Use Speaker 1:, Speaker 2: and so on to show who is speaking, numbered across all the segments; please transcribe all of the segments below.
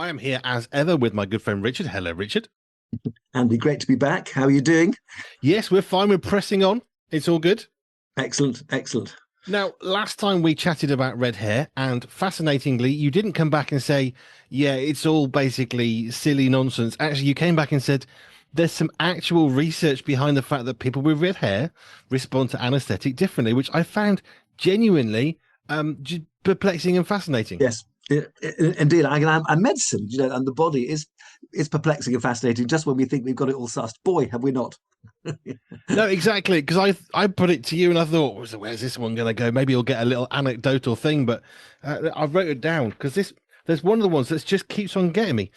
Speaker 1: I am here as ever with my good friend Richard. Hello, Richard.
Speaker 2: Andy, great to be back. How are you doing?
Speaker 1: Yes, we're fine. We're pressing on. It's all good.
Speaker 2: Excellent, excellent.
Speaker 1: Now, last time we chatted about red hair, and fascinatingly, you didn't come back and say, yeah, it's all basically silly nonsense. Actually, you came back and said, there's some actual research behind the fact that people with red hair respond to anesthetic differently, which I found genuinely perplexing and fascinating.
Speaker 2: Yes, indeed. And medicine, and the body is perplexing and fascinating. Just when we think we've got it all sussed, boy, have we not?
Speaker 1: No, exactly. Because I put it to you and I thought, where's this one going to go? Maybe you'll get a little anecdotal thing, but I wrote it down because there's one of the ones that just keeps on getting me.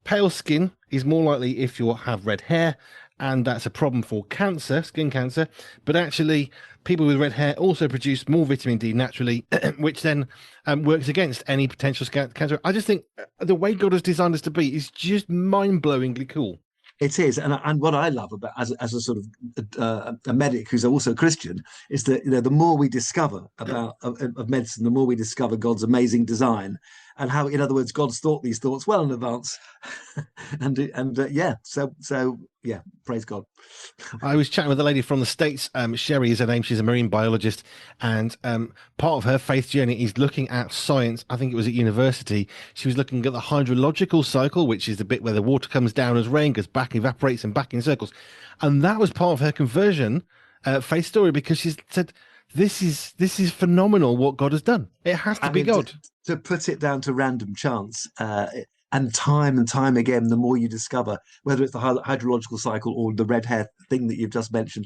Speaker 1: Pale skin is more likely if you have red hair, and that's a problem for cancer, skin cancer. But actually, people with red hair also produce more vitamin D naturally, which then works against any potential cancer. I just think the way God has designed us to be is just mind-blowingly cool.
Speaker 2: It is, and what I love about as a sort of a medic who's also a Christian is that the more we discover about of medicine, the more we discover God's amazing design and how, in other words, God's thought these thoughts well in advance, so yeah, praise God.
Speaker 1: I was chatting with a lady from the States. Sherry is her name. She's a marine biologist. And part of her faith journey is looking at science. I think it was at university. She was looking at the hydrological cycle, which is the bit where the water comes down as rain, goes back, evaporates, and back in circles. And that was part of her conversion faith story, because she said, this is phenomenal what God has done. It has to be God.
Speaker 2: To put it down to random chance, and time again, the more you discover, whether it's the hydrological cycle or the red hair thing that you've just mentioned,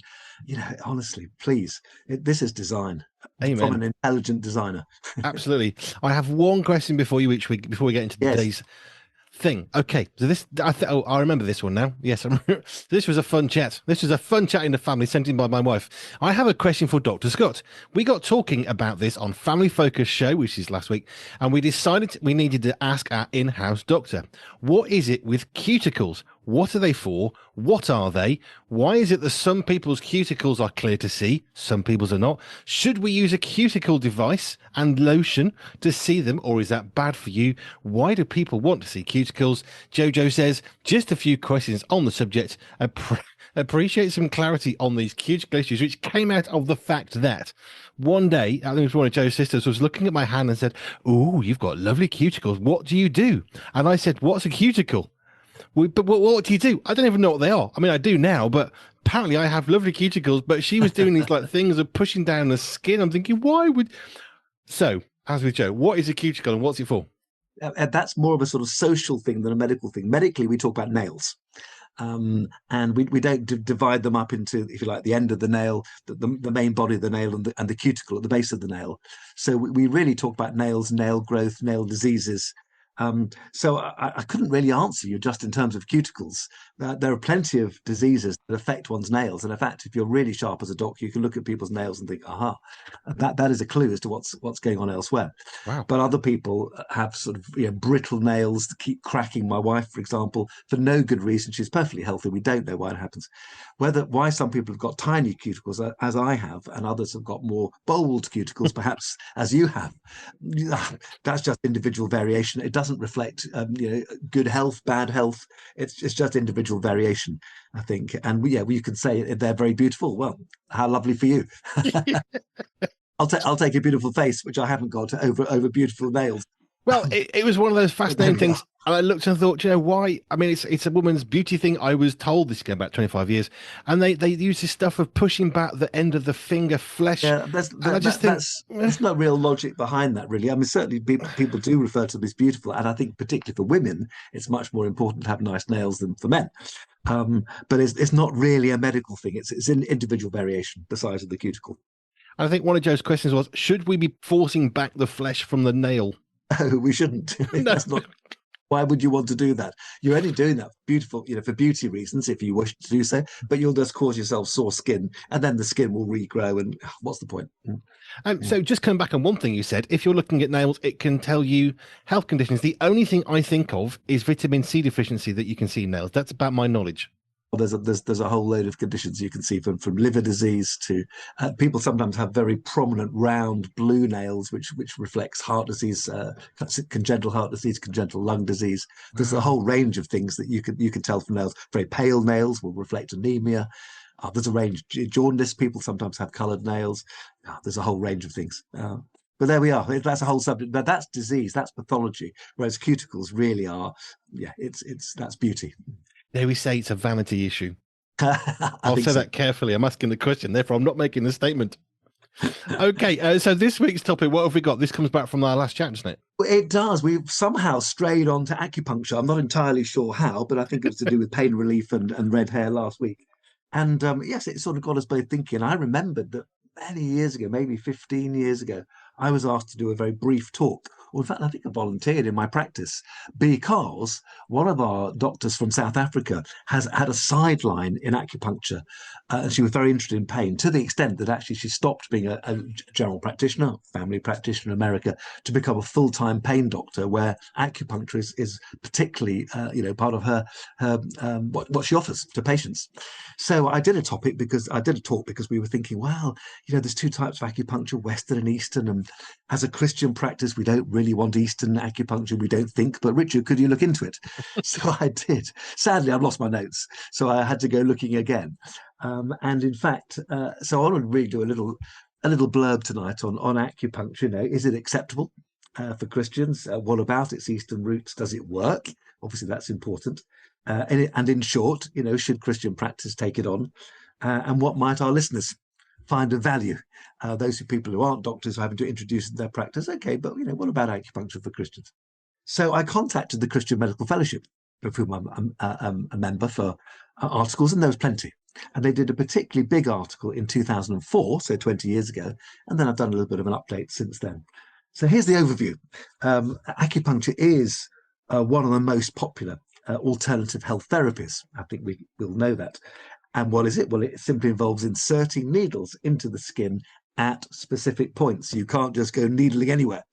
Speaker 2: honestly, please, this is design.
Speaker 1: Amen.
Speaker 2: From an intelligent designer.
Speaker 1: Absolutely. I have one question before we get into today's thing. Okay, so I remember this one now. Yes, this was a fun chat. This was a fun chat in the family, sent in by my wife. I have a question for Dr. Scott. We got talking about this on Family Focus show, which is last week, and we decided we needed to ask our in-house doctor, what is it with cuticles? What are they for? What are they? Why is it that some people's cuticles are clear to see, some people's are not? Should we use a cuticle device and lotion to see them, or is that bad for you? Why do people want to see cuticles? Jojo says, just a few questions on the subject. Appreciate some clarity on these cuticle issues, which came out of the fact that one day, I think it was one of Joe's sisters, was looking at my hand and said, "Oh, you've got lovely cuticles. What do you do?" And I said, "What's a cuticle?" But what do you do? I don't even know what they are. I mean, I do now, but apparently I have lovely cuticles. But she was doing these like things of pushing down the skin. I'm thinking, why would? So, as with Joe, what is a cuticle and what's it for?
Speaker 2: That's more of a sort of social thing than a medical thing. Medically, we talk about nails. And we don't divide them up into, if you like, the end of the nail, the main body of the nail, and the cuticle at the base of the nail. So we really talk about nails, nail growth, nail diseases. So I couldn't really answer you just in terms of cuticles. There are plenty of diseases that affect one's nails, and in fact, if you're really sharp as a doctor, you can look at people's nails and think, "Aha, that is a clue as to what's going on elsewhere."
Speaker 1: Wow.
Speaker 2: But other people have sort of brittle nails that keep cracking. My wife, for example, for no good reason, she's perfectly healthy. We don't know why it happens. Why some people have got tiny cuticles, as I have, and others have got more bold cuticles, perhaps as you have. That's just individual variation. It doesn't reflect good health, bad health. It's just individual variation, I think. And we could say they're very beautiful. Well, how lovely for you. I'll take a beautiful face, which I haven't got, over beautiful nails.
Speaker 1: Well, it was one of those fascinating things. And I looked and thought, why? I mean, it's a woman's beauty thing. I was told this going back 25 years. And they use this stuff of pushing back the end of the finger flesh.
Speaker 2: Yeah, there's no real logic behind that, really. I mean, certainly people do refer to them as beautiful. And I think particularly for women, it's much more important to have nice nails than for men. But it's not really a medical thing. It's an individual variation, the size of the cuticle.
Speaker 1: I think one of Joe's questions was, should we be forcing back the flesh from the nail?
Speaker 2: Oh, we shouldn't.
Speaker 1: No.
Speaker 2: That's not. Why would you want to do that? You're only doing that for beauty reasons, if you wish to do so. But you'll just cause yourself sore skin, and then the skin will regrow. And what's the point?
Speaker 1: So just come back on one thing you said. If you're looking at nails, it can tell you health conditions. The only thing I think of is vitamin C deficiency that you can see in nails. That's about my knowledge.
Speaker 2: there's a whole load of conditions you can see from liver disease to people sometimes have very prominent round blue nails, which reflects heart disease, congenital heart disease, congenital lung disease. There's a
Speaker 1: Wow.
Speaker 2: whole range of things that you can tell from nails. Very pale nails will reflect anemia. There's a range. Jaundice people sometimes have coloured nails. There's a whole range of things. But there we are. That's a whole subject. But that's disease. That's pathology. Whereas cuticles really are, yeah, it's that's beauty.
Speaker 1: Dare we say it's a vanity issue?
Speaker 2: I
Speaker 1: I'll
Speaker 2: think
Speaker 1: say
Speaker 2: so.
Speaker 1: that carefully. I'm asking the question, therefore I'm not making the statement. Okay, so this week's topic, what have we got? This comes back from our last chat, doesn't it?
Speaker 2: It does. We've somehow strayed on to acupuncture. I'm not entirely sure how, but I think it was to do with pain relief and red hair last week. And yes, it sort of got us both thinking. I remembered that many years ago, maybe 15 years ago, I was asked to do a very brief talk. Or in fact, I think I volunteered in my practice because one of our doctors from South Africa has had a sideline in acupuncture. And she was very interested in pain to the extent that actually she stopped being a general practitioner, family practitioner in America, to become a full-time pain doctor, where acupuncture is particularly, part of what she offers to patients. So I did a talk because we were thinking, well, there's two types of acupuncture, Western and Eastern, and as a Christian practice, we don't really want Eastern acupuncture, we don't think. But Richard, could you look into it? So I did. Sadly, I've lost my notes, so I had to go looking again. And in fact, so I want to really do a little blurb tonight on acupuncture. Is it acceptable for Christians? What about its Eastern roots? Does it work? Obviously, that's important. And in short, should Christian practice take it on? And what might our listeners find of value? Those people who aren't doctors are having to introduce their practice. Okay, but what about acupuncture for Christians? So I contacted the Christian Medical Fellowship, of whom I'm a member, for articles, and there was plenty. And they did a particularly big article in 2004, so 20 years ago, and then I've done a little bit of an update since then. So here's the overview. Acupuncture is one of the most popular alternative health therapies. I think we will know that. And what is it? Well, it simply involves inserting needles into the skin at specific points. You can't just go needling anywhere.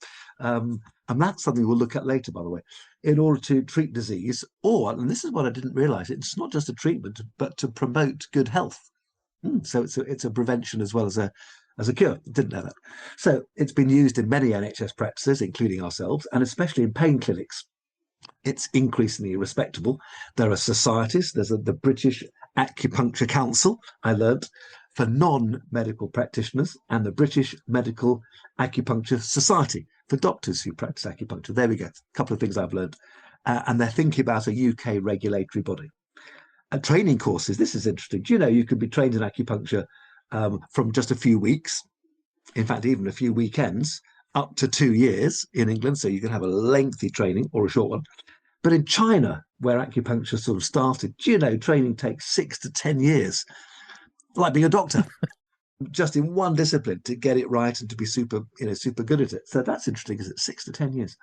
Speaker 2: And that's something we'll look at later, by the way, in order to treat disease, and this is what I didn't realize, it's not just a treatment, but to promote good health. So it's a prevention as well as a cure. Didn't know that. So it's been used in many NHS practices, including ourselves, and especially in pain clinics. It's increasingly respectable. There are societies. There's the British Acupuncture Council, I learnt, for non-medical practitioners, and the British Medical Acupuncture Society for doctors who practice acupuncture. There we go. A couple of things I've learned. And they're thinking about a UK regulatory body. Training courses. This is interesting. Do you know you could be trained in acupuncture from just a few weeks, in fact, even a few weekends, up to 2 years in England. So you can have a lengthy training or a short one. But in China, where acupuncture sort of started, do you know training takes 6 to 10 years, like being a doctor, just in one discipline to get it right and to be super good at it. So that's interesting, is it? 6 to 10 years.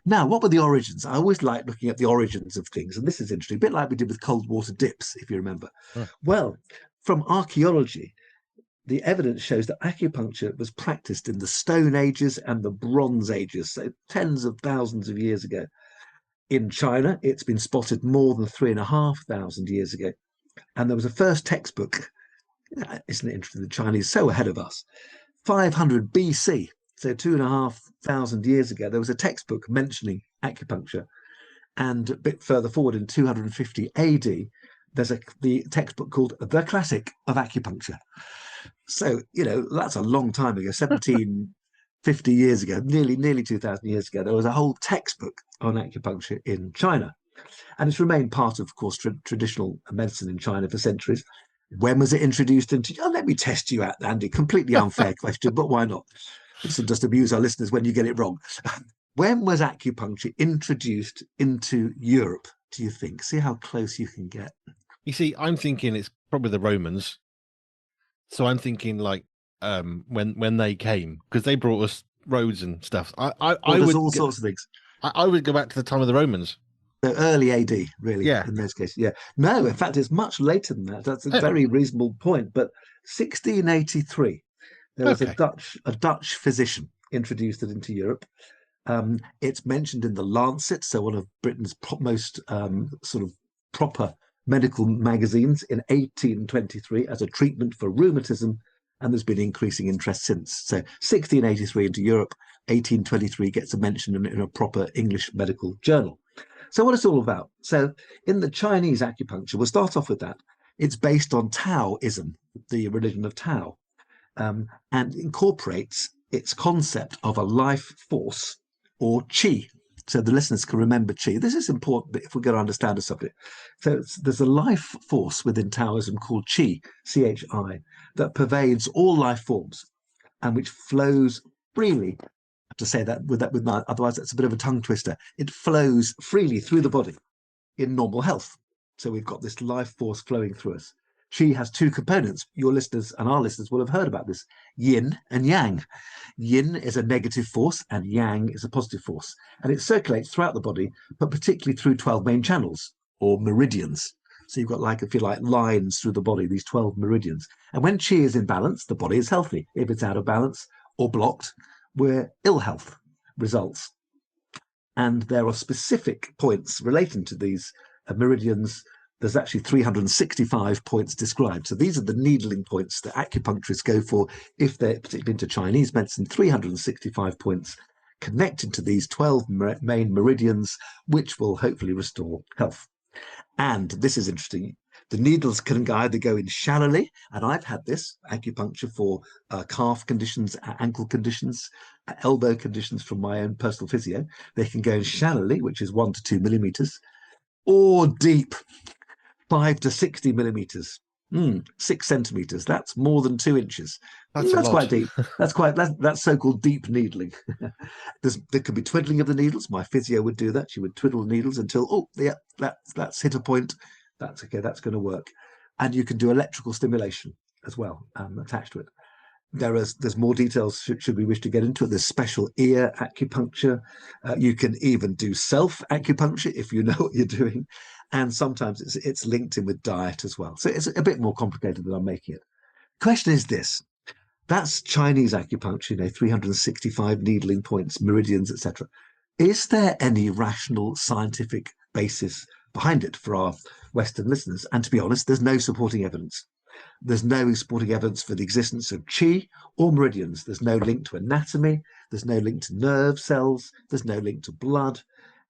Speaker 2: Now, what were the origins? I always like looking at the origins of things, and this is interesting, a bit like we did with cold water dips, if you remember.
Speaker 1: Hmm.
Speaker 2: Well, from archaeology, the evidence shows that acupuncture was practiced in the Stone Ages and the Bronze Ages, so tens of thousands of years ago. In China, it's been spotted more than 3,500 years ago. And there was a first textbook. Isn't it interesting? The Chinese so ahead of us. 500 BC, so 2,500 years ago, there was a textbook mentioning acupuncture. And a bit further forward in 250 AD, there's the textbook called The Classic of Acupuncture. So, that's a long time ago, 1750 years ago, nearly 2,000 years ago. There was a whole textbook on acupuncture in China. And it's remained part of course, traditional medicine in China for centuries. When was it introduced into? Oh, let me test you out, Andy. Completely unfair question, but why not? This will just amuse our listeners when you get it wrong. When was acupuncture introduced into Europe, do you think? See how close you can get.
Speaker 1: You see, I'm thinking it's probably the Romans. So I'm thinking like when they came, because they brought us roads and stuff.
Speaker 2: There's all sorts of things.
Speaker 1: I would go back to the time of the Romans.
Speaker 2: So early AD, really,
Speaker 1: Yeah.
Speaker 2: in those cases. Yeah. No, in fact, it's much later than that. That's a very reasonable point. But 1683, there was
Speaker 1: Okay.
Speaker 2: a Dutch physician introduced it into Europe. It's mentioned in the Lancet, so one of Britain's most sort of proper medical magazines in 1823 as a treatment for rheumatism, and there's been increasing interest since. So 1683 into Europe, 1823 gets a mention in a proper English medical journal. So what it's all about. So in the Chinese acupuncture, we'll start off with that. It's based on Taoism, the religion of Tao, and incorporates its concept of a life force or qi. So the listeners can remember qi. This is important if we're going to understand a subject. So there's a life force within Taoism called qi, C-H-I, that pervades all life forms and which flows freely. I have to say that with my, otherwise that's a bit of a tongue twister. It flows freely through the body in normal health. So we've got this life force flowing through us. Qi has two components. Your listeners and our listeners will have heard about this: yin and yang. Yin is a negative force and yang is a positive force. And it circulates throughout the body, but particularly through 12 main channels or meridians. So you've got, like, if you like, lines through the body, these 12 meridians. And when qi is in balance, the body is healthy. If it's out of balance or blocked, where ill health results. And there are specific points relating to these meridians. There's actually 365 points described. So these are the needling points that acupuncturists go for if they're particularly into Chinese medicine. 365 points connected to these 12 main meridians, which will hopefully restore health. And this is interesting. The needles can either go in shallowly, and I've had this acupuncture for calf conditions, ankle conditions, elbow conditions from my own personal physio. They can go in shallowly, which is 1 to 2 millimeters, or deep, 5 to 60 millimeters. 6 centimeters. That's more than 2 inches. That's quite deep. That's so-called deep needling. There could be twiddling of the needles. My physio would do that. She would twiddle the needles until, that's hit a point. That's okay. That's going to work. And you can do electrical stimulation as well attached to it. There's more details should we wish to get into it. There's special ear acupuncture. You can even do self acupuncture if you know what you're doing. And sometimes it's linked in with diet as well. So it's a bit more complicated than I'm making it. Question is this. That's Chinese acupuncture, 365 needling points, meridians, etc. Is there any rational scientific basis behind it for our Western listeners? And to be honest, there's no supporting evidence. There's no supporting evidence for the existence of qi or meridians. There's no link to anatomy. There's no link to nerve cells. There's no link to blood.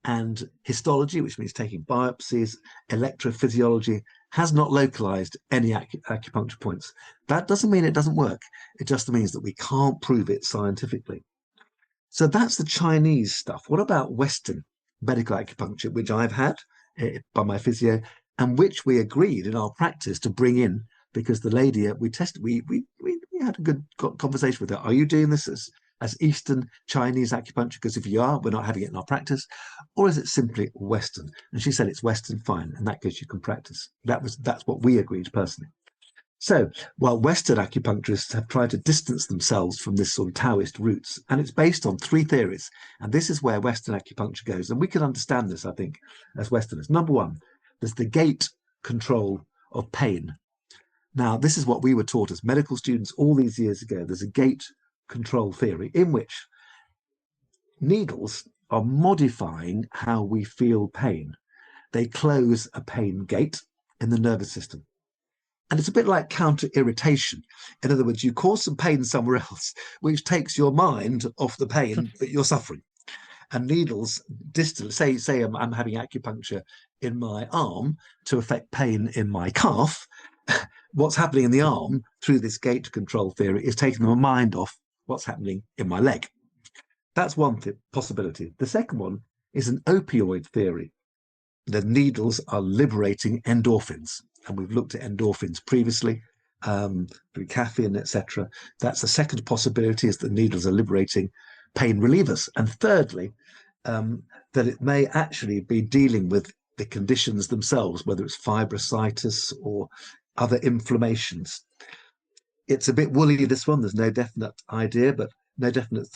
Speaker 2: And histology, which means taking biopsies, electrophysiology, has not localized any acupuncture points. That doesn't mean it doesn't work. It just means that we can't prove it scientifically. So that's the Chinese stuff. What about Western medical acupuncture, which I've had by my physio, and which we agreed in our practice to bring in because the lady we tested, we had a good conversation with her. Are you doing this as Eastern Chinese acupuncture? Because if you are, we're not having it in our practice. Or is it simply Western? And she said it's Western, fine. In that case, you can practice. That's what we agreed personally. So while Western acupuncturists have tried to distance themselves from this sort of Taoist roots, and it's based on 3 theories. And this is where Western acupuncture goes. And we can understand this, I think, as Westerners. Number 1, there's the gate control of pain. Now, this is what we were taught as medical students all these years ago. There's a gate control theory in which needles are modifying how we feel pain. They close a pain gate in the nervous system. And it's a bit like counter irritation. In other words, you cause some pain somewhere else, which takes your mind off the pain that you're suffering. And needles say I'm having acupuncture in my arm to affect pain in my calf. What's happening in the arm through this gate control theory is taking my mind off what's happening in my leg. That's one possibility. The second one is an opioid theory. The needles are liberating endorphins. And we've looked at endorphins previously, through caffeine, etc. That's the second possibility, is that needles are liberating pain relievers. And thirdly, that it may actually be dealing with the conditions themselves, whether it's fibrositis or other inflammations. It's a bit woolly, this one. There's no definite idea, but no definite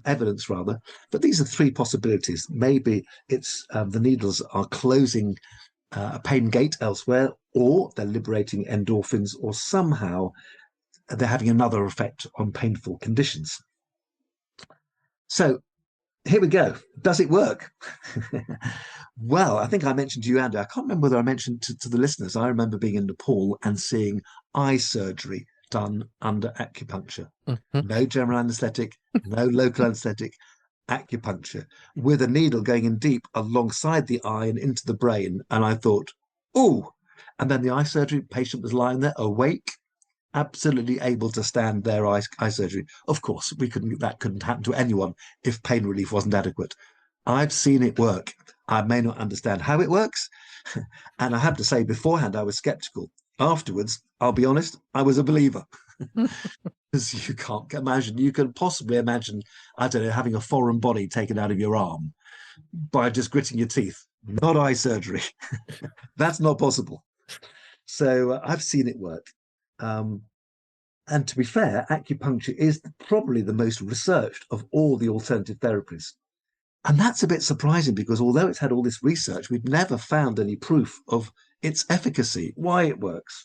Speaker 2: evidence, rather. But these are 3 possibilities. Maybe it's the needles are closing a pain gate elsewhere, or they're liberating endorphins, or somehow they're having another effect on painful conditions. So here we go. Does it work? Well, I think I mentioned to you, Andy. I can't remember whether I mentioned to the listeners. I remember being in Nepal and seeing eye surgery done under acupuncture.
Speaker 1: Mhm.
Speaker 2: No general anesthetic, no local anesthetic, acupuncture with a needle going in deep alongside the eye and into the brain. And I thought, oh, and then the eye surgery patient was lying there awake, absolutely able to stand their eye surgery. Of course, that couldn't happen to anyone if pain relief wasn't adequate. I've seen it work. I may not understand how it works. And I have to say, beforehand, I was skeptical. Afterwards, I'll be honest, I was a believer. Because you can't imagine, you can possibly imagine, I don't know, having a foreign body taken out of your arm by just gritting your teeth. Not eye surgery. That's not possible. So I've seen it work. Um, and to be fair, acupuncture is probably the most researched of all the alternative therapies. And that's a bit surprising because although it's had all this research, we've never found any proof of its efficacy, why it works.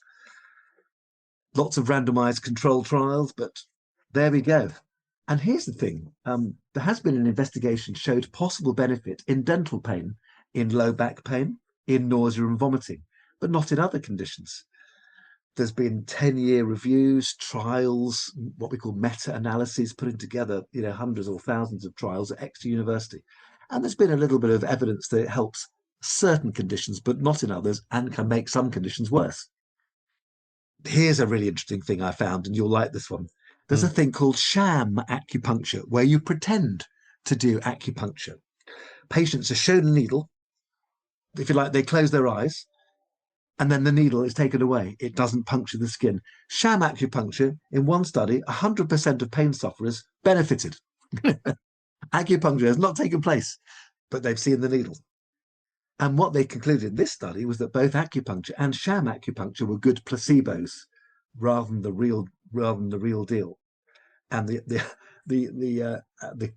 Speaker 2: Lots of randomized control trials, but there we go. And here's the thing, there has been an investigation showed possible benefit in dental pain, in low back pain, in nausea and vomiting, but not in other conditions. There's been 10-year reviews, trials, what we call meta-analyses, putting together, hundreds or thousands of trials at Exeter University. And there's been a little bit of evidence that it helps certain conditions, but not in others, and can make some conditions worse. Here's a really interesting thing I found, and you'll like this one. There's a
Speaker 1: Mm.
Speaker 2: thing called sham acupuncture, where you pretend to do acupuncture. Patients are shown a needle. If you like, they close their eyes, and then the needle is taken away. It doesn't puncture the skin. Sham acupuncture, in one study, 100% of pain sufferers benefited. Acupuncture has not taken place, but they've seen the needle. And what they concluded in this study was that both acupuncture and sham acupuncture were good placebos rather than the real deal. And the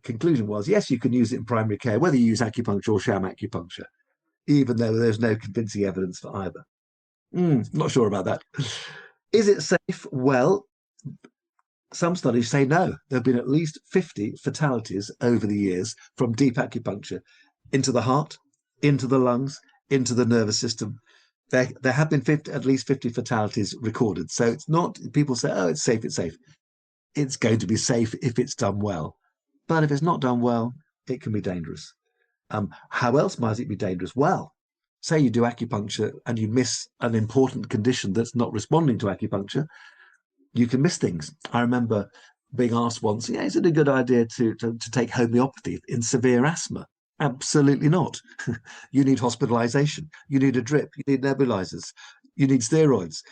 Speaker 2: conclusion was, yes, you can use it in primary care, whether you use acupuncture or sham acupuncture, even though there's no convincing evidence for either. Not sure about that. Is it safe? Well, some studies say no. There have been at least 50 fatalities over the years from deep acupuncture into the heart, into the lungs, into the nervous system. There have been at least 50 fatalities recorded. So it's not, people say, oh, it's safe, it's safe. It's going to be safe if it's done well. But if it's not done well, it can be dangerous. How else might it be dangerous? Well, say you do acupuncture and you miss an important condition that's not responding to acupuncture, you can miss things. I remember being asked once, yeah, is it a good idea to take homeopathy in severe asthma? Absolutely not. You need hospitalization. You need a drip. You need nebulizers. You need steroids.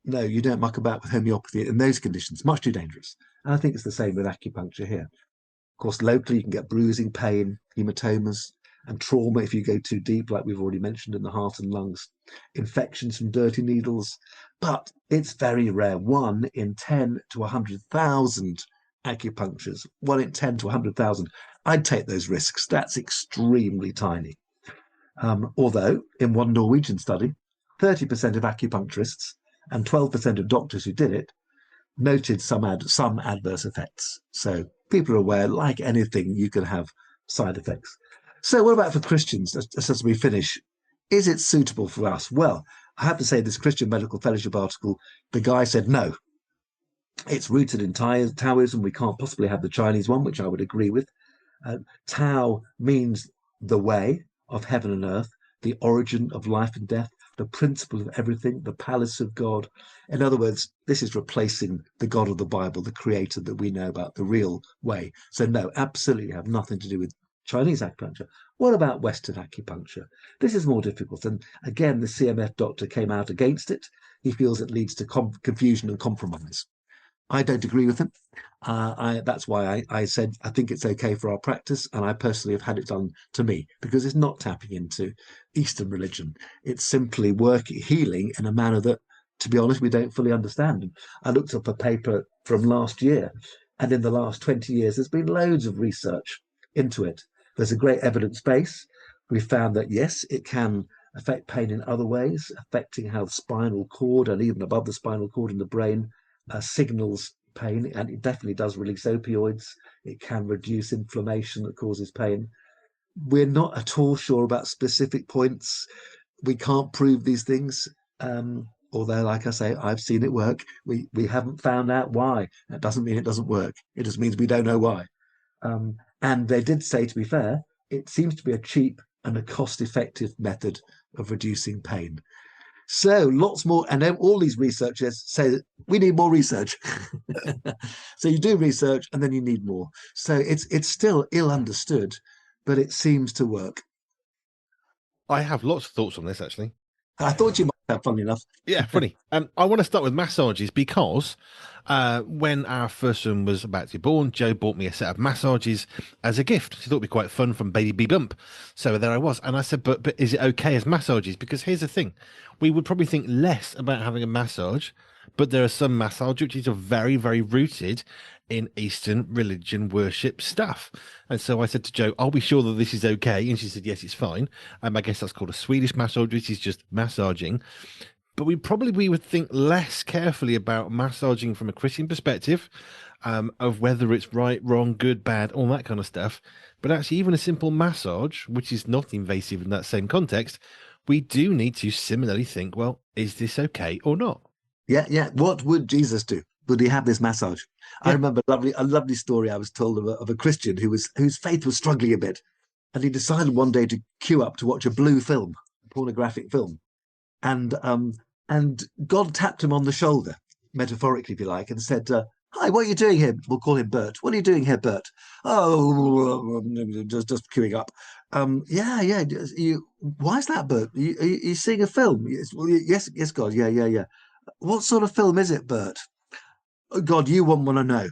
Speaker 2: No, you don't muck about with homeopathy in those conditions. Much too dangerous. And I think it's the same with acupuncture here. Of course, locally, you can get bruising, pain, hematomas, and trauma if you go too deep, like we've already mentioned in the heart and lungs, infections from dirty needles. But it's very rare. 1 in 10 to 100,000 acupunctures, 1 in 10 to 100,000. I'd take those risks. That's extremely tiny. Although, in one Norwegian study, 30% of acupuncturists and 12% of doctors who did it noted some adverse effects. So people are aware, like anything, you can have side effects. So what about for Christians, as we finish? Is it suitable for us? Well, I have to say, this Christian Medical Fellowship article, the guy said no. It's rooted in Taoism. We can't possibly have the Chinese one, which I would agree with. Tao means the way of heaven and earth, the origin of life and death, the principle of everything, the palace of God. In other words, this is replacing the God of the Bible, the creator that we know about, the real way. So no, absolutely have nothing to do with Chinese acupuncture. What about Western acupuncture? This is more difficult. And again, the CMF doctor came out against it. He feels it leads to confusion and compromise. I don't agree with him. That's why I said I think it's okay for our practice, and I personally have had it done to me because it's not tapping into Eastern religion. It's simply healing in a manner that, to be honest, we don't fully understand. And I looked up a paper from last year, and in the last 20 years, there's been loads of research into it. There's a great evidence base. We found that yes, it can affect pain in other ways, affecting how the spinal cord and even above the spinal cord in the brain signals pain, and it definitely does release opioids. It can reduce inflammation that causes pain. We're not at all sure about specific points. We can't prove these things. Although, like I say, I've seen it work. We haven't found out why. That doesn't mean it doesn't work. It just means we don't know why. And they did say, to be fair, it seems to be a cheap and a cost-effective method of reducing pain. So lots more, and then all these researchers say that we need more research. So you do research, and then you need more. So it's still ill understood, but it seems to work.
Speaker 1: I have lots of thoughts on this, actually.
Speaker 2: I thought you might have, funny enough.
Speaker 1: Yeah, funny. I want to start with massages because when our first son was about to be born, Joe bought me a set of massages as a gift. She thought it'd be quite fun from Baby B Bump. So there I was. And I said, but is it okay as massages? Because here's the thing. We would probably think less about having a massage, but there are some massages which are very, very rooted in Eastern religion worship stuff. And so I said to Joe, I'll be sure that this is okay. And she said, yes, it's fine. I guess that's called a Swedish massage, which is just massaging. But we would think less carefully about massaging from a Christian perspective, of whether it's right, wrong, good, bad, all that kind of stuff. But actually, even a simple massage, which is not invasive in that same context, we do need to similarly think, well, is this okay or not?
Speaker 2: Yeah, yeah. What would Jesus do? Would he have this massage? I
Speaker 1: Yeah.
Speaker 2: remember a lovely story I was told of a Christian whose faith was struggling a bit, and he decided one day to queue up to watch a blue film, a pornographic film, and God tapped him on the shoulder, metaphorically, if you like, and said, "Hi, what are you doing here?" We'll call him Bert. What are you doing here, Bert? Oh, just queuing up. Yeah, yeah. Why is that, Bert? You seeing a film? Yes, well, yes, yes, God. Yeah, yeah, yeah. What sort of film is it, Bert? Oh, God, you wouldn't want to know.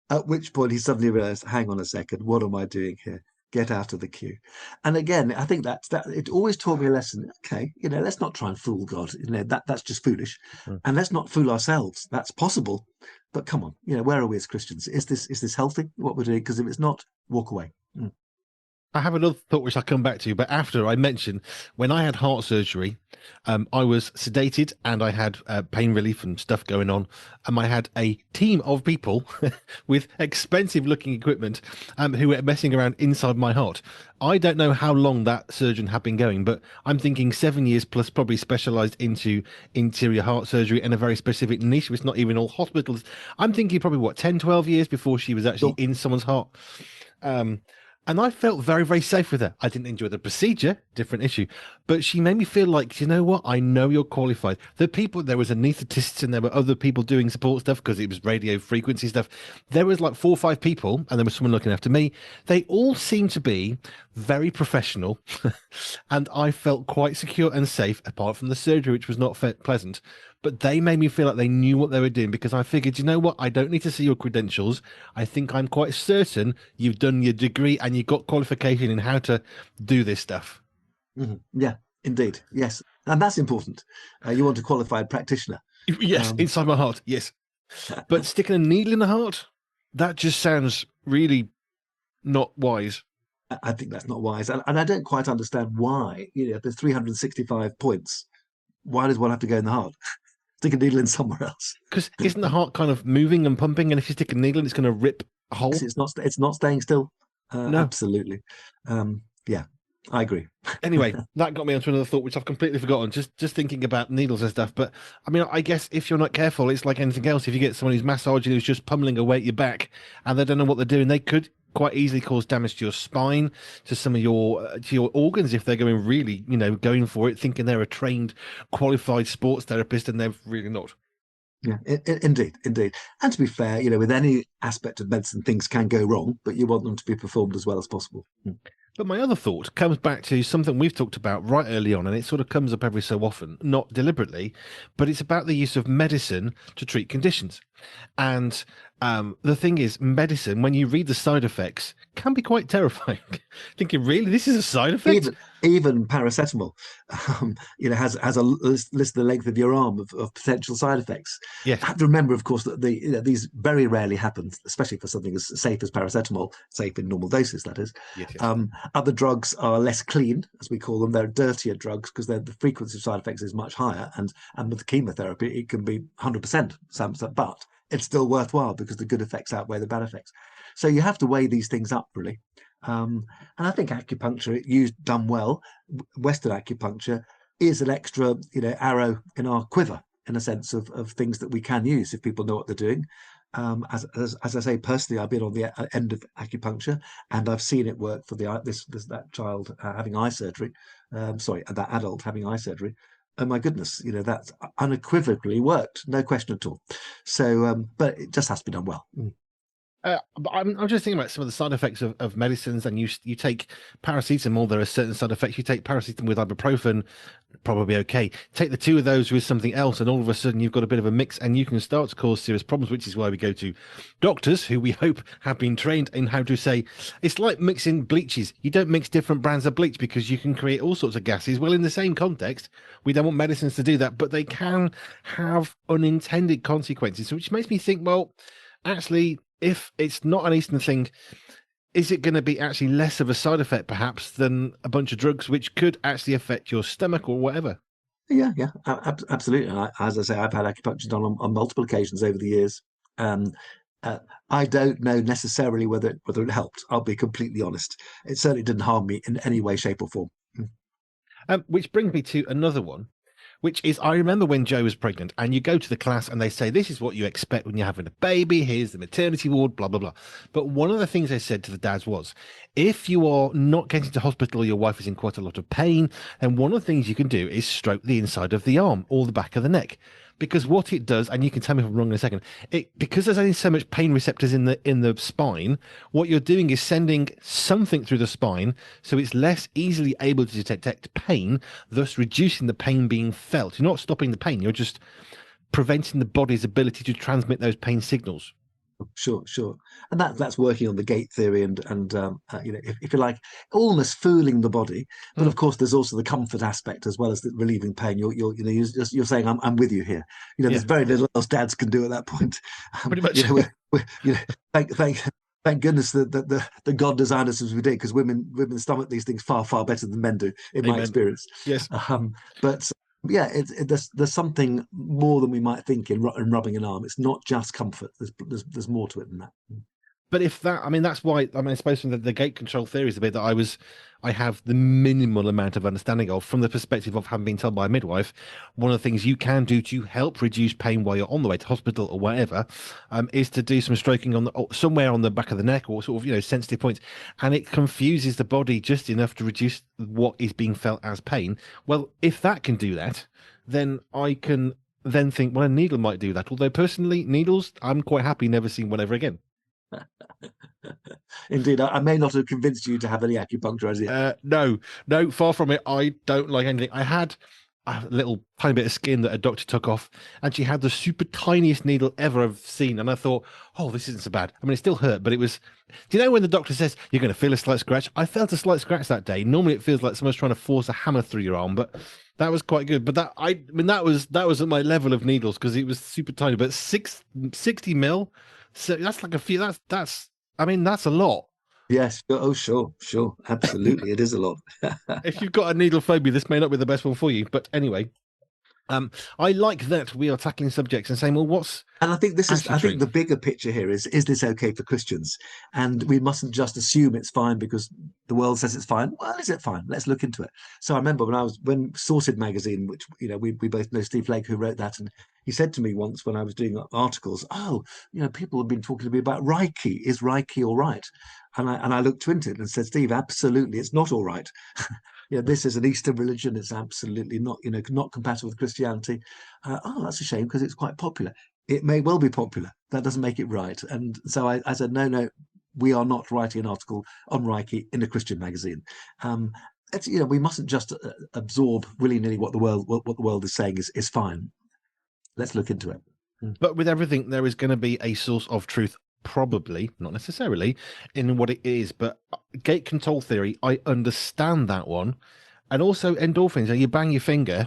Speaker 2: At which point he suddenly realized, hang on a second, what am I doing here? Get out of the queue. And again, I think that it always taught me a lesson. Okay, let's not try and fool God. That's just foolish.
Speaker 1: Mm.
Speaker 2: And let's not fool ourselves. That's possible. But come on, where are we as Christians? Is this healthy, what we're doing? Because if it's not, walk away. Mm.
Speaker 1: I have another thought which I'll come back to, but after I mentioned when I had heart surgery, I was sedated and I had pain relief and stuff going on, and I had a team of people with expensive looking equipment who were messing around inside my heart. I don't know how long that surgeon had been going, but I'm thinking 7 years plus, probably specialized into interior heart surgery and a very specific niche. It's not even all hospitals. I'm thinking probably 10, 12 years before she was actually
Speaker 2: Sure.
Speaker 1: in someone's heart. And I felt very, very safe with her. I didn't enjoy the procedure, different issue, but she made me feel like, you know what? I know you're qualified. There was anaesthetists and there were other people doing support stuff because it was radio frequency stuff. There was like 4 or 5 people and there was someone looking after me. They all seemed to be very professional and I felt quite secure and safe apart from the surgery, which was not pleasant. But they made me feel like they knew what they were doing because I figured, you know what? I don't need to see your credentials. I think I'm quite certain you've done your degree and you've got qualification in how to do this stuff.
Speaker 2: Yeah, indeed. Yes. And that's important. You want a qualified practitioner.
Speaker 1: Yes,
Speaker 2: Um,
Speaker 1: inside my heart. Yes. But sticking a needle in the heart, that just sounds really not wise.
Speaker 2: I think that's not wise. And I don't quite understand why, there's 365 points. Why does one have to go in the heart? Stick a needle in somewhere else.
Speaker 1: Because isn't the heart kind of moving and pumping? And if you stick a needle in, it's going to rip a hole?
Speaker 2: It's not staying still.
Speaker 1: No.
Speaker 2: Absolutely. Yeah, I agree.
Speaker 1: Anyway, that got me onto another thought, which I've completely forgotten. Just thinking about needles and stuff. But I mean, I guess if you're not careful, it's like anything else. If you get someone who's massaging, who's just pummeling away at your back, and they don't know what they're doing, they could quite easily cause damage to your spine, to some of your organs if they're going really, going for it, thinking they're a trained, qualified sports therapist, and they're really not.
Speaker 2: Yeah, indeed, indeed. And to be fair, with any aspect of medicine, things can go wrong, but you want them to be performed as well as possible.
Speaker 1: But my other thought comes back to something we've talked about right early on, and it sort of comes up every so often, not deliberately, but it's about the use of medicine to treat conditions. And The thing is, medicine, when you read the side effects, can be quite terrifying. Thinking, really, this is a side effect?
Speaker 2: Even paracetamol, has a list the length of your arm of potential side effects.
Speaker 1: Yes,
Speaker 2: I have to remember, of course, that these very rarely happen, especially for something as safe as paracetamol, safe in normal doses, that is.
Speaker 1: yes, yes.
Speaker 2: Other drugs are less clean, as we call them. They're dirtier drugs because the frequency of side effects is much higher, and with chemotherapy, it can be 100%. But it's still worthwhile because the good effects outweigh the bad effects. So you have to weigh these things up, really. And I think acupuncture, used done well, Western acupuncture is an extra, arrow in our quiver in a sense of things that we can use if people know what they're doing. As I say, personally, I've been on the end of acupuncture, and I've seen it work for that child having eye surgery. Sorry, that adult having eye surgery. Oh my goodness, that's unequivocally worked, no question at all. So, but it just has to be done well.
Speaker 1: But I'm just thinking about some of the side effects of medicines, and you take paracetamol, there are certain side effects. You take paracetamol with ibuprofen, probably okay. Take the two of those with something else, and all of a sudden you've got a bit of a mix, and you can start to cause serious problems, which is why we go to doctors who we hope have been trained in how to say it's like mixing bleaches. You don't mix different brands of bleach because you can create all sorts of gases. Well, in the same context, we don't want medicines to do that, but they can have unintended consequences, which makes me think, well, actually, if it's not an Eastern thing, is it going to be actually less of a side effect perhaps than a bunch of drugs which could actually affect your stomach or whatever?
Speaker 2: Yeah, absolutely. And as I say, I've had acupuncture done on multiple occasions over the years. Um, uh, I don't know necessarily whether it helped. I'll be completely honest. It certainly didn't harm me in any way, shape, or form.
Speaker 1: Which brings me to another one, which is I remember when Jo was pregnant, and you go to the class and they say, this is what you expect when you're having a baby. Here's the maternity ward, blah, blah, blah. But one of the things they said to the dads was, if you are not getting to hospital, your wife is in quite a lot of pain, then one of the things you can do is stroke the inside of the arm or the back of the neck. Because what it does, and you can tell me if I'm wrong in a second, because there's only so much pain receptors in the spine, what you're doing is sending something through the spine, so it's less easily able to detect pain, thus reducing the pain being felt. You're not stopping the pain; you're just preventing the body's ability to transmit those pain signals.
Speaker 2: Sure. And that's working on the gate theory and if you like, almost fooling the body. But
Speaker 1: Hmm.
Speaker 2: of course, there's also the comfort aspect as well as the relieving pain. You're saying I'm with you here.
Speaker 1: Yeah,
Speaker 2: There's very little else dads can do at that point. Um,
Speaker 1: pretty
Speaker 2: you
Speaker 1: much.
Speaker 2: know, we're thank goodness that God designed us as we did, because women stomach these things far better than men do, in my
Speaker 1: Amen.
Speaker 2: experience.
Speaker 1: Yes.
Speaker 2: But yeah, there's something more than we might think in rubbing an arm. It's not just comfort. There's more to it than that.
Speaker 1: But if that, I mean, that's why, I mean, I suppose from the gate control theory is the bit that I have the minimal amount of understanding of from the perspective of having been told by a midwife. One of the things you can do to help reduce pain while you're on the way to hospital or whatever, is to do some stroking on somewhere on the back of the neck or sort of, sensitive points. And it confuses the body just enough to reduce what is being felt as pain. Well, if that can do that, then I can then think, well, a needle might do that. Although personally, needles, I'm quite happy never seeing one ever again.
Speaker 2: Indeed, I may not have convinced you to have any acupuncture as yet.
Speaker 1: No, no, far from it. I don't like anything. I had a little tiny bit of skin that a doctor took off, and she had the super tiniest needle ever I've seen. And I thought, oh, this isn't so bad. I mean, it still hurt, but it was. Do you know when the doctor says you're going to feel a slight scratch? I felt a slight scratch that day. Normally, it feels like someone's trying to force a hammer through your arm, but that was quite good. But I mean, that was at my level of needles because it was super tiny. But 60 mil, so that's like a few. That's. I mean, that's a lot.
Speaker 2: Yes. Oh, sure. Absolutely, it is a lot.
Speaker 1: If you've got a needle phobia, this may not be the best one for you. But anyway, I like that we are tackling subjects and saying, well, what's
Speaker 2: And
Speaker 1: actually
Speaker 2: I think
Speaker 1: true?
Speaker 2: the bigger picture here is this okay for Christians? And we mustn't just assume it's fine because the world says it's fine. Well, is it fine? Let's look into it. So I remember when Sorted magazine, which we both know Steve Flake, who wrote that, and he said to me once when I was doing articles, oh, people have been talking to me about Reiki. Is Reiki all right? And I looked into it and said, Steve, absolutely, it's not all right. This is an Eastern religion. It's absolutely not, not compatible with Christianity. Oh, that's a shame because it's quite popular. It may well be popular. That doesn't make it right. And so I said, no, we are not writing an article on Reiki in a Christian magazine. We mustn't just absorb willy nilly what the world is saying is fine. Let's look into it.
Speaker 1: But with everything, there is going to be a source of truth, probably, not necessarily, in what it is. But gate control theory, I understand that one. And also endorphins. You bang your finger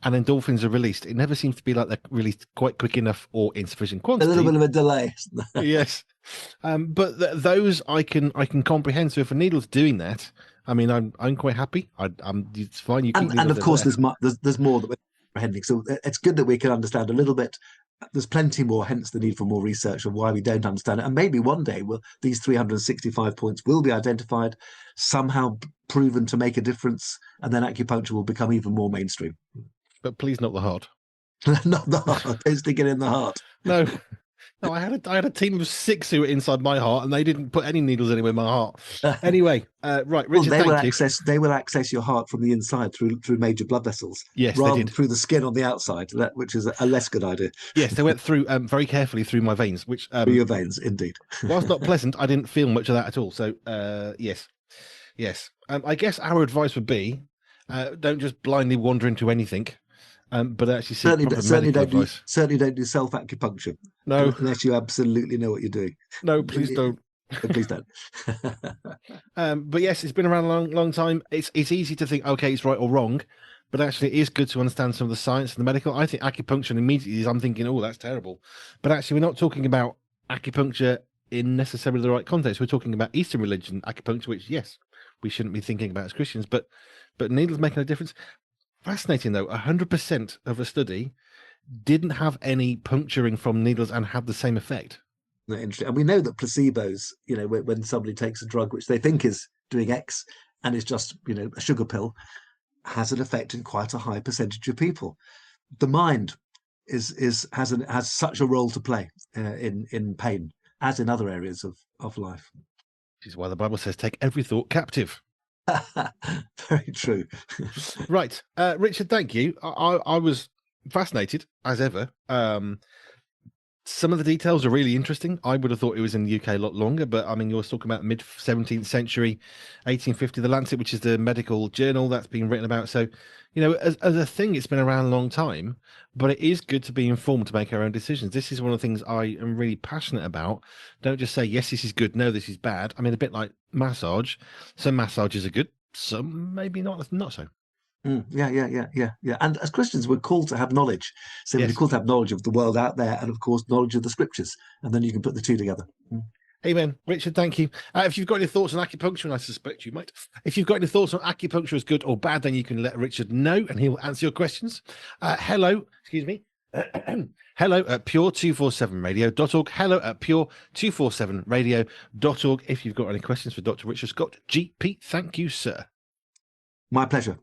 Speaker 1: and endorphins are released. It never seems to be like they're released quite quick enough or in sufficient quantity.
Speaker 2: A little bit of a delay.
Speaker 1: Yes. But those I can comprehend. So if a needle's doing that, I mean, I'm quite happy. It's fine. You keep
Speaker 2: And of course,
Speaker 1: there.
Speaker 2: there's more that we're comprehending. So it's good that we can understand a little bit. There's plenty more, hence the need for more research of why we don't understand it. And maybe one day these 365 points will be identified, somehow proven to make a difference, and then acupuncture will become even more mainstream.
Speaker 1: But please not the heart.
Speaker 2: Not the heart. Don't stick it in the heart.
Speaker 1: No. No, I had a team of 6 who were inside my heart, and they didn't put any needles anywhere in my heart. Anyway, right, Richard,
Speaker 2: they will access your heart from the inside through major blood vessels,
Speaker 1: yes,
Speaker 2: rather than through the skin on the outside, which is a less good idea.
Speaker 1: Yes, they went through very carefully through my veins, which
Speaker 2: through your veins, indeed.
Speaker 1: whilst not pleasant, I didn't feel much of that at all. So, yes. I guess our advice would be, don't just blindly wander into anything. But actually,
Speaker 2: certainly don't do self acupuncture.
Speaker 1: No,
Speaker 2: unless you absolutely know what you're doing.
Speaker 1: No, please don't.
Speaker 2: Please don't.
Speaker 1: But yes, it's been around a long time. It's easy to think, okay, it's right or wrong, but actually, it is good to understand some of the science and the medical. I think acupuncture immediately I'm thinking, oh, that's terrible. But actually, we're not talking about acupuncture in necessarily the right context. We're talking about Eastern religion acupuncture, which yes, we shouldn't be thinking about as Christians, but needles making a difference. Fascinating though, 100% of a study didn't have any puncturing from needles and had the same effect.
Speaker 2: Interesting. And we know that placebos, when somebody takes a drug which they think is doing X and is just, a sugar pill, has an effect in quite a high percentage of people. The mind has such a role to play in pain as in other areas of life.
Speaker 1: Which is why the Bible says, take every thought captive.
Speaker 2: Very true.
Speaker 1: Right. Richard, thank you. I was fascinated, as ever. Some of the details are really interesting. I would have thought it was in the UK a lot longer, but I mean, you're talking about mid-17th century, 1850, The Lancet, which is the medical journal that's been written about. So, as a thing, it's been around a long time, but it is good to be informed to make our own decisions. This is one of the things I am really passionate about. Don't just say, yes, this is good. No, this is bad. I mean, a bit like massage. Some massages are good. Some maybe not so.
Speaker 2: Yeah. And as Christians, we're called to have knowledge. So we're called to have knowledge of the world out there, and of course, knowledge of the scriptures. And then you can put the two together.
Speaker 1: Amen. Richard, thank you. If you've got any thoughts on acupuncture, and I suspect you might, if you've got any thoughts on acupuncture is good or bad, then you can let Richard know, and he will answer your questions. Hello at pure247radio.org. Hello at pure247radio.org. If you've got any questions for Dr. Richard Scott, GP, thank you, sir.
Speaker 2: My pleasure.